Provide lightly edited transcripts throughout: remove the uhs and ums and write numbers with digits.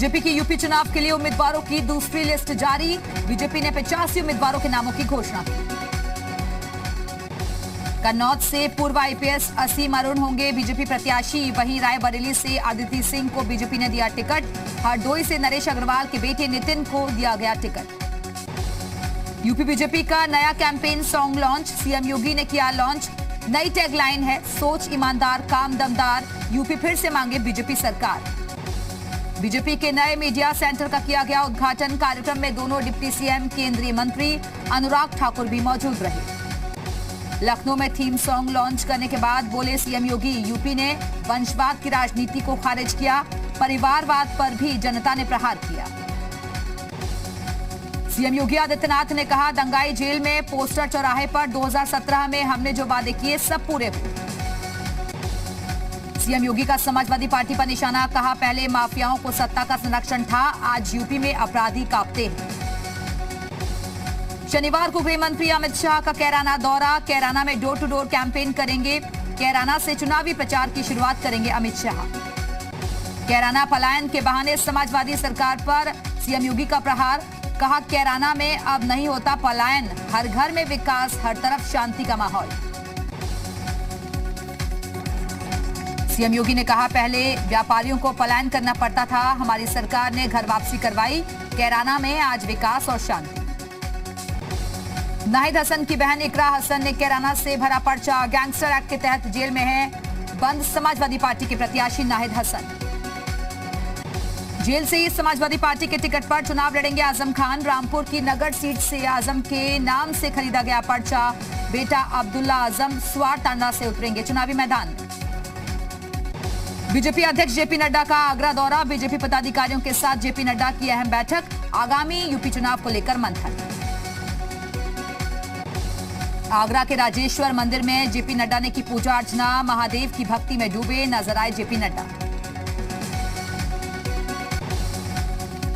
BJP की UP चुनाव के लिए उम्मीदवारों की दूसरी लिस्ट जारी। बीजेपी ने 85 उम्मीदवारों के नामों की घोषणा की। कन्नौज से पूर्व आईपीएस असीम अरुण होंगे बीजेपी प्रत्याशी। वहीं रायबरेली से आदित्य सिंह को बीजेपी ने दिया टिकट। हरदोई से नरेश अग्रवाल के बेटे नितिन को दिया गया टिकट। यूपी बीजेपी का नया कैंपेन सॉन्ग लॉन्च। सीएम योगी ने किया लॉन्च। नई टैगलाइन है सोच ईमानदार काम दमदार, यूपी फिर से मांगे बीजेपी सरकार। बीजेपी के नए मीडिया सेंटर का किया गया उद्घाटन। कार्यक्रम में दोनों डिप्टी सीएम केंद्रीय मंत्री अनुराग ठाकुर भी मौजूद रहे। लखनऊ में थीम सॉन्ग लॉन्च करने के बाद बोले सीएम योगी, यूपी ने वंशवाद की राजनीति को खारिज किया, परिवारवाद पर भी जनता ने प्रहार किया। सीएम योगी आदित्यनाथ ने कहा, दंगाई जेल में पोस्टर चौराहे पर 2017 में हमने जो वादे किए सब पूरे हुए। सीएम योगी का समाजवादी पार्टी पर निशाना। कहा, पहले माफियाओं को सत्ता का संरक्षण था, आज यूपी में अपराधी कांपते हैं। शनिवार को गृह मंत्री अमित शाह का कैराना दौरा। कैराना में डोर टू डोर कैंपेन करेंगे। कैराना से चुनावी प्रचार की शुरुआत करेंगे अमित शाह। कैराना पलायन के बहाने समाजवादी सरकार पर सीएम योगी का प्रहार। कहा, कैराना में अब नहीं होता पलायन, हर घर में विकास, हर तरफ शांति का माहौल। सीएम योगी ने कहा, पहले व्यापारियों को पलायन करना पड़ता था, हमारी सरकार ने घर वापसी करवाई। कैराना में आज विकास और शांति। नाहिद हसन की बहन इकरा हसन ने कैराना से भरा पर्चा। गैंगस्टर एक्ट के तहत जेल में है बंद समाजवादी पार्टी के प्रत्याशी नाहिद हसन। जेल से ही समाजवादी पार्टी के टिकट पर चुनाव लड़ेंगे आजम खान। रामपुर की नगर सीट से आजम के नाम से खरीदा गया पर्चा। बेटा अब्दुल्ला आजम स्वार तांडा से उतरेंगे चुनावी मैदान में। बीजेपी अध्यक्ष जेपी नड्डा का आगरा दौरा। बीजेपी पदाधिकारियों के साथ जेपी नड्डा की अहम बैठक। आगामी यूपी चुनाव को लेकर मंथन। आगरा के राजेश्वर मंदिर में जेपी नड्डा ने की पूजा अर्चना। महादेव की भक्ति में डूबे नजर आए जेपी नड्डा।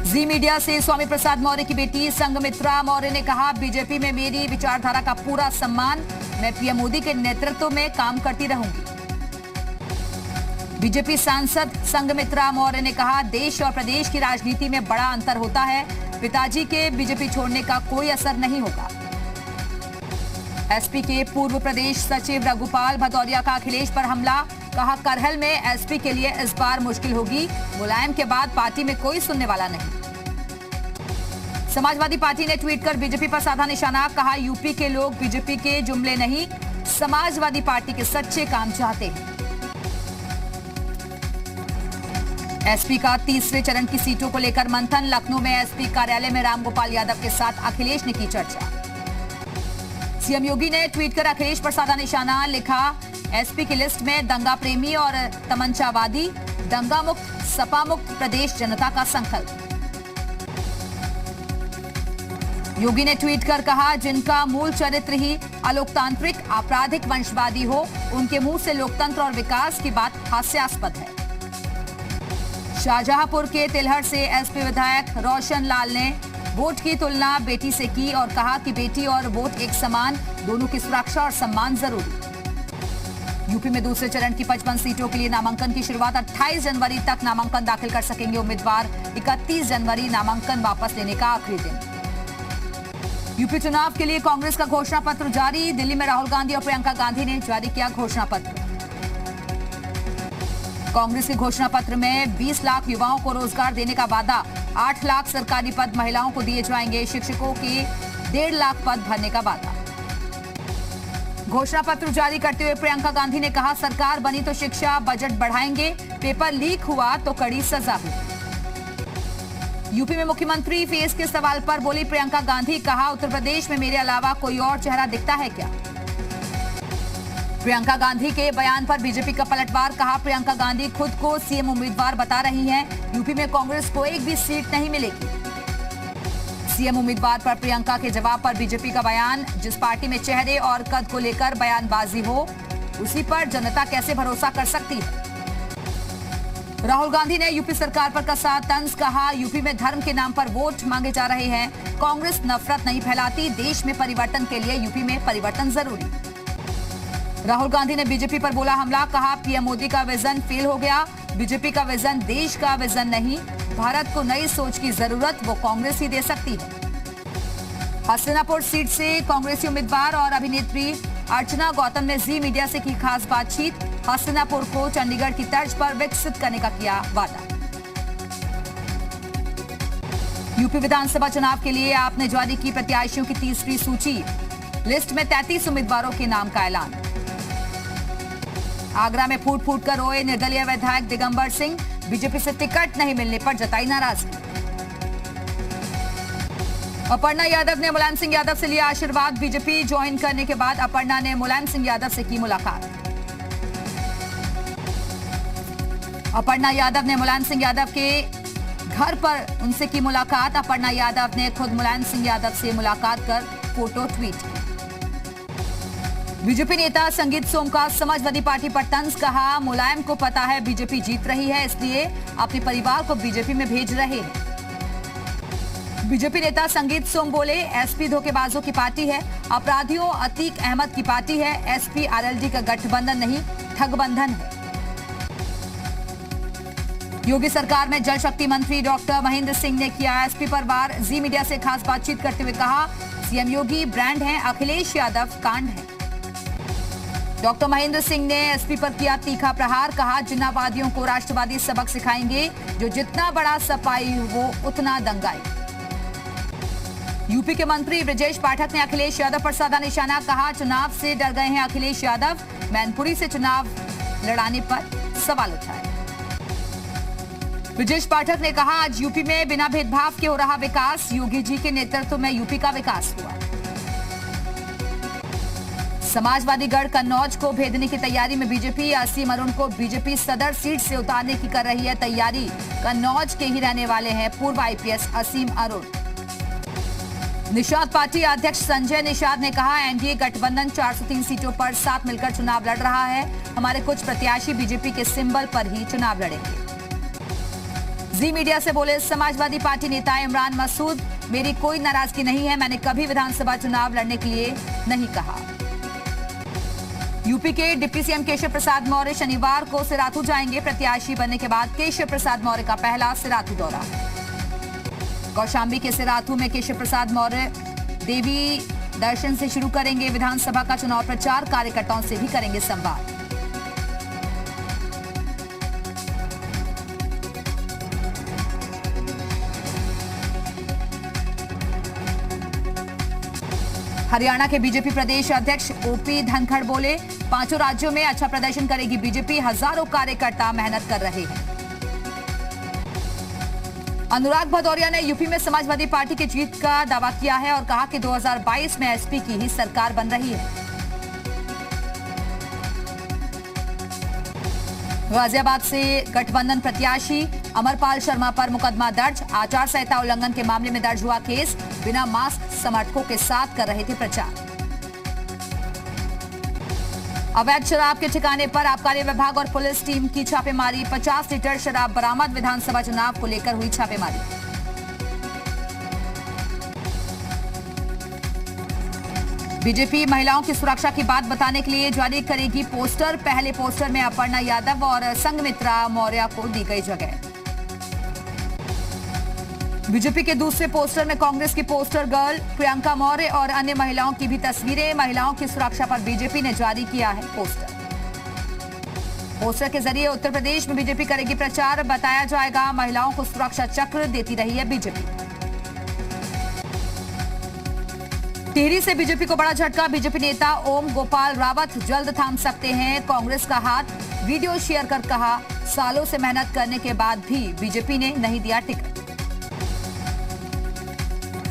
जी मीडिया से स्वामी प्रसाद मौर्य की बेटी संघमित्रा मौर्य ने कहा, बीजेपी में मेरी विचारधारा का पूरा सम्मान, मैं पीएम मोदी के नेतृत्व में काम करती रहूंगी। बीजेपी सांसद संघमित्रा मौर्य ने कहा, देश और प्रदेश की राजनीति में बड़ा अंतर होता है, पिताजी के बीजेपी छोड़ने का कोई असर नहीं होगा। एसपी के पूर्व प्रदेश सचिव रघुपाल भदौरिया का अखिलेश पर हमला। कहा, करहल में एसपी के लिए इस बार मुश्किल होगी, मुलायम के बाद पार्टी में कोई सुनने वाला नहीं। समाजवादी पार्टी ने ट्वीट कर बीजेपी पर साधा निशाना। कहा, यूपी के लोग बीजेपी के जुमले नहीं, समाजवादी पार्टी के सच्चे काम चाहते हैं। एसपी का तीसरे चरण की सीटों को लेकर मंथन। लखनऊ में एसपी कार्यालय में रामगोपाल यादव के साथ अखिलेश ने की चर्चा। सीएम योगी ने ट्वीट कर अखिलेश पर साधा निशाना। लिखा, एसपी की लिस्ट में दंगा प्रेमी और तमंचावादी, दंगा मुक्त सपा मुक्त प्रदेश जनता का संकल्प। योगी ने ट्वीट कर कहा, जिनका मूल चरित्र ही अलोकतांत्रिक आपराधिक वंशवादी हो, उनके मुंह से लोकतंत्र और विकास की बात हास्यास्पद है। शाहजहांपुर के तिलहर से एसपी विधायक रोशन लाल ने वोट की तुलना बेटी से की और कहा कि बेटी और वोट एक समान, दोनों की सुरक्षा और सम्मान जरूरी। यूपी में दूसरे चरण की 55 सीटों के लिए नामांकन की शुरुआत। 28 जनवरी तक नामांकन दाखिल कर सकेंगे उम्मीदवार। 31 जनवरी नामांकन वापस लेने का आखिरी दिन। यूपी चुनाव के लिए कांग्रेस का घोषणा पत्र जारी। दिल्ली में राहुल गांधी और प्रियंका गांधी ने जारी किया घोषणा पत्र। कांग्रेस के घोषणा पत्र में 20 लाख युवाओं को रोजगार देने का वादा। 8 लाख सरकारी पद महिलाओं को दिए जाएंगे। शिक्षकों के 1.5 लाख पद भरने का वादा। घोषणा पत्र जारी करते हुए प्रियंका गांधी ने कहा, सरकार बनी तो शिक्षा बजट बढ़ाएंगे, पेपर लीक हुआ तो कड़ी सजा हुई। यूपी में मुख्यमंत्री फेस के सवाल पर बोली प्रियंका गांधी। कहा, उत्तर प्रदेश में मेरे अलावा कोई और चेहरा दिखता है क्या? प्रियंका गांधी के बयान पर बीजेपी का पलटवार। कहा, प्रियंका गांधी खुद को सीएम उम्मीदवार बता रही हैं। यूपी में कांग्रेस को एक भी सीट नहीं मिलेगी। सीएम उम्मीदवार पर प्रियंका के जवाब पर बीजेपी का बयान। जिस पार्टी में चेहरे और कद को लेकर बयानबाजी हो, उसी पर जनता कैसे भरोसा कर सकती है? राहुल गांधी ने यूपी सरकार पर कसा तंज। कहा, यूपी में धर्म के नाम पर वोट मांगे जा रहे हैं। कांग्रेस नफरत नहीं फैलाती, देश में परिवर्तन के लिए यूपी में परिवर्तन जरूरी। राहुल गांधी ने बीजेपी पर बोला हमला। कहा, पीएम मोदी का विजन फेल हो गया। बीजेपी का विजन देश का विजन नहीं, भारत को नई सोच की जरूरत वो कांग्रेस ही दे सकती है। हस्तिनापुर सीट से कांग्रेसी उम्मीदवार और अभिनेत्री अर्चना गौतम ने जी मीडिया से की खास बातचीत। हस्तिनापुर को चंडीगढ़ की तर्ज पर विकसित करने का किया वादा। यूपी विधानसभा चुनाव के लिए आपने जारी की प्रत्याशियों की तीसरी सूची। लिस्ट में 33 उम्मीदवारों के नाम का ऐलान। आगरा में फूट फूट कर रोए निर्दलीय विधायक दिगंबर सिंह। बीजेपी से टिकट नहीं मिलने पर जताई नाराजगी। अपर्णा यादव ने मुलायम सिंह यादव से लिया आशीर्वाद। बीजेपी ज्वाइन करने के बाद अपर्णा ने मुलायम सिंह यादव से की मुलाकात। अपर्णा यादव ने मुलायम सिंह यादव के घर पर उनसे की मुलाकात। अपर्णा यादव ने खुद मुलायम सिंह यादव से मुलाकात कर फोटो ट्वीट। बीजेपी नेता संगीत सोम का समाजवादी पार्टी पर तंज। कहा, मुलायम को पता है बीजेपी जीत रही है, इसलिए अपने परिवार को बीजेपी में भेज रहे हैं। बीजेपी नेता संगीत सोम बोले, एसपी धोखेबाजों की पार्टी है, अपराधियों अतीक अहमद की पार्टी है। एसपी आरएलडी का गठबंधन नहीं, ठगबंधन है। योगी सरकार में जल शक्ति मंत्री डॉक्टर महेंद्र सिंह ने किया एसपी पर वार। जी मीडिया से खास बातचीत करते हुए कहा, सीएम योगी ब्रांड हैं, अखिलेश यादव कांड है। डॉक्टर महेंद्र सिंह ने एसपी पर किया तीखा प्रहार। कहा, जिन्नावादियों को राष्ट्रवादी सबक सिखाएंगे, जो जितना बड़ा सपाई वो उतना दंगाई। यूपी के मंत्री ब्रजेश पाठक ने अखिलेश यादव पर साधा निशाना। कहा, चुनाव से डर गए हैं अखिलेश यादव, मैनपुरी से चुनाव लड़ाने पर सवाल उठाए। ब्रजेश पाठक ने कहा, आज यूपी में बिना भेदभाव के हो रहा विकास, योगी जी के नेतृत्व में यूपी का विकास हुआ। समाजवादी गढ़ कन्नौज को भेजने की तैयारी में बीजेपी। असीम अरुण को बीजेपी सदर सीट से उतारने की कर रही है तैयारी। कन्नौज के ही रहने वाले हैं पूर्व आईपीएस असीम अरुण। निषाद पार्टी अध्यक्ष संजय निषाद ने कहा, एनडीए गठबंधन 403 सीटों पर साथ मिलकर चुनाव लड़ रहा है। हमारे कुछ प्रत्याशी बीजेपी के सिंबल पर ही चुनाव लड़ेंगे। जी मीडिया से बोले समाजवादी पार्टी नेता इमरान मसूद, मेरी कोई नाराजगी नहीं है, मैंने कभी विधानसभा चुनाव लड़ने के लिए नहीं कहा। यूपी के डिप्टी सीएम केशव प्रसाद मौर्य शनिवार को सिराथू जाएंगे। प्रत्याशी बनने के बाद केशव प्रसाद मौर्य का पहला सिराथू दौरा। कौशाम्बी के सिराथू में केशव प्रसाद मौर्य देवी दर्शन से शुरू करेंगे विधानसभा का चुनाव प्रचार। कार्यकर्ताओं से भी करेंगे संवाद। हरियाणा के बीजेपी प्रदेश अध्यक्ष ओपी धनखड़ बोले, पांचों राज्यों में अच्छा प्रदर्शन करेगी बीजेपी, हजारों कार्यकर्ता मेहनत कर रहे हैं। अनुराग भदौरिया ने यूपी में समाजवादी पार्टी की जीत का दावा किया है और कहा कि 2022 में एसपी की ही सरकार बन रही है। गाजियाबाद से गठबंधन प्रत्याशी अमरपाल शर्मा पर मुकदमा दर्ज। आचार संहिता उल्लंघन के मामले में दर्ज हुआ केस। बिना मास्क समर्थकों के साथ कर रहे थे प्रचार। अवैध शराब के ठिकाने पर आबकारी विभाग और पुलिस टीम की छापेमारी। 50 लीटर शराब बरामद। विधानसभा चुनाव को लेकर हुई छापेमारी। बीजेपी महिलाओं की सुरक्षा की बात बताने के लिए जारी करेगी पोस्टर। पहले पोस्टर में अपर्णा यादव और संघमित्रा मौर्य को दी गई जगह। बीजेपी के दूसरे पोस्टर में कांग्रेस की पोस्टर गर्ल प्रियंका मौर्य और अन्य महिलाओं की भी तस्वीरें। महिलाओं की सुरक्षा पर बीजेपी ने जारी किया है पोस्टर। पोस्टर के जरिए उत्तर प्रदेश में बीजेपी करेगी प्रचार। बताया जाएगा महिलाओं को सुरक्षा चक्र देती रही है बीजेपी। टिहरी से बीजेपी को बड़ा झटका। बीजेपी नेता ओम गोपाल रावत जल्द थाम सकते हैं कांग्रेस का हाथ। वीडियो शेयर कर कहा, सालों से मेहनत करने के बाद भी बीजेपी ने नहीं दिया टिकट।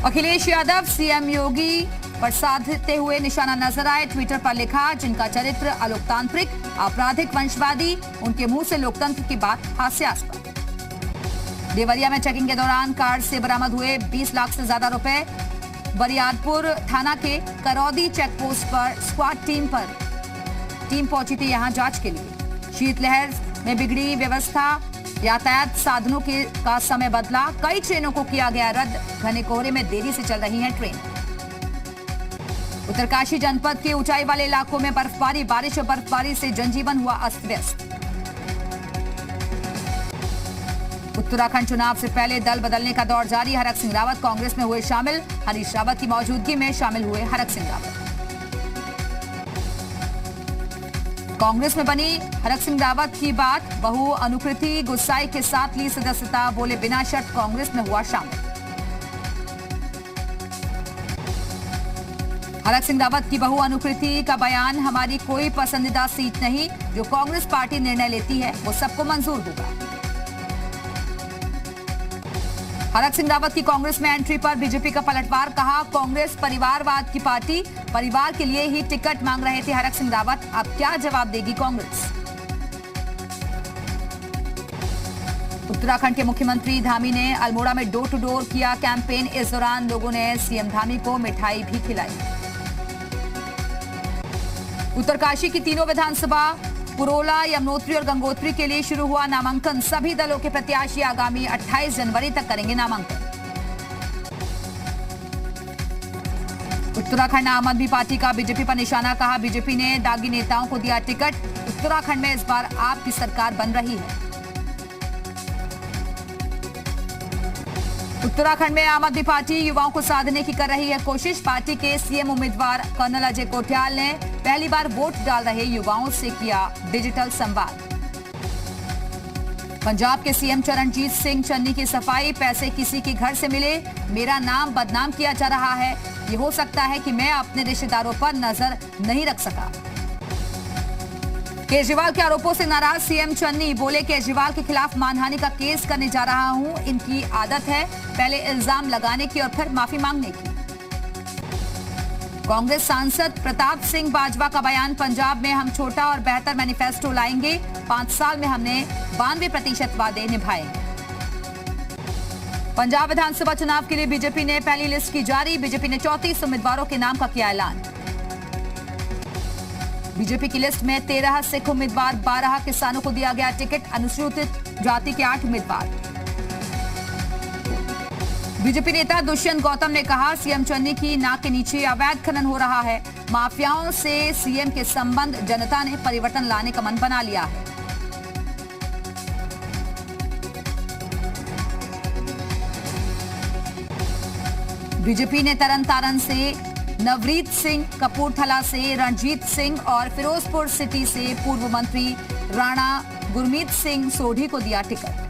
अखिलेश यादव सीएम योगी पर साधते हुए निशाना नजर आए। ट्विटर पर लिखा, जिनका चरित्र अलोकतांत्रिक आपराधिक वंशवादी, उनके मुंह से लोकतंत्र की बात हास्यास्पद। देवरिया में चेकिंग के दौरान कार से बरामद हुए 20 लाख से ज्यादा रुपए। बरियारपुर थाना के करौदी चेकपोस्ट पर स्क्वाड टीम पहुंची थी यहां जांच के लिए। शीतलहर में बिगड़ी व्यवस्था। यातायात साधनों का समय बदला। कई ट्रेनों को किया गया रद्द। घने कोहरे में देरी से चल रही हैं ट्रेन। उत्तरकाशी जनपद के ऊंचाई वाले इलाकों में बर्फबारी। बारिश और बर्फबारी से जनजीवन हुआ अस्त व्यस्त। उत्तराखंड चुनाव से पहले दल बदलने का दौर जारी। हरक सिंह रावत कांग्रेस में हुए शामिल। हरीश रावत की मौजूदगी में शामिल हुए हरक सिंह रावत। कांग्रेस में बनी हरक सिंह रावत की बात, बहु अनुकृति गुस्साई के साथ ली सदस्यता, बोले बिना शर्त कांग्रेस में हुआ शामिल। हरक सिंह रावत की बहु अनुकृति का बयान, हमारी कोई पसंदीदा सीट नहीं, जो कांग्रेस पार्टी निर्णय लेती है वो सबको मंजूर होगा। हरक सिंह रावत की कांग्रेस में एंट्री पर बीजेपी का पलटवार, कहा कांग्रेस परिवारवाद की पार्टी, परिवार के लिए ही टिकट मांग रहे थे हरक सिंह रावत, अब क्या जवाब देगी कांग्रेस। उत्तराखंड के मुख्यमंत्री धामी ने अल्मोड़ा में डोर टू डोर किया कैंपेन। इस दौरान लोगों ने सीएम धामी को मिठाई भी खिलाई। उत्तरकाशी की तीनों विधानसभा पुरोला, यमुनोत्री और गंगोत्री के लिए शुरू हुआ नामांकन। सभी दलों के प्रत्याशी आगामी 28 जनवरी तक करेंगे नामांकन। उत्तराखंड आम आदमी पार्टी का बीजेपी पर निशाना, कहा बीजेपी ने दागी नेताओं को दिया टिकट। उत्तराखंड में इस बार आपकी सरकार बन रही है। उत्तराखंड में आम आदमी पार्टी युवाओं को साधने की कर रही है कोशिश। पार्टी के सीएम उम्मीदवार कर्नल अजय कोठियाल ने पहली बार वोट डाल रहे युवाओं से किया डिजिटल संवाद। पंजाब के सीएम चरणजीत सिंह चन्नी की सफाई, पैसे किसी के घर से मिले, मेरा नाम बदनाम किया जा रहा है, ये हो सकता है कि मैं अपने रिश्तेदारों पर नजर नहीं रख सका। केजरीवाल के आरोपों से नाराज सीएम चन्नी, बोले केजरीवाल के खिलाफ मानहानि का केस करने जा रहा हूं, इनकी आदत है पहले इल्जाम लगाने की और फिर माफी मांगने की। कांग्रेस सांसद प्रताप सिंह बाजवा का बयान, पंजाब में हम छोटा और बेहतर मैनिफेस्टो लाएंगे, 5 साल में हमने 92% वादे निभाए। पंजाब विधानसभा चुनाव के लिए बीजेपी ने पहली लिस्ट की जारी। बीजेपी ने 34 उम्मीदवारों के नाम का किया ऐलान। बीजेपी की लिस्ट में 13 सिख उम्मीदवार, 12 किसानों को दिया गया टिकट, अनुसूचित जाति के 8 उम्मीदवार। बीजेपी नेता दुष्यंत गौतम ने कहा सीएम चन्नी की नाक के नीचे अवैध खनन हो रहा है, माफियाओं से सीएम के संबंध, जनता ने परिवर्तन लाने का मन बना लिया है। बीजेपी ने तरन तारण से नवरीत सिंह, कपूरथला से रणजीत सिंह और फिरोजपुर सिटी से पूर्व मंत्री राणा गुरमीत सिंह सोढ़ी को दिया टिकट।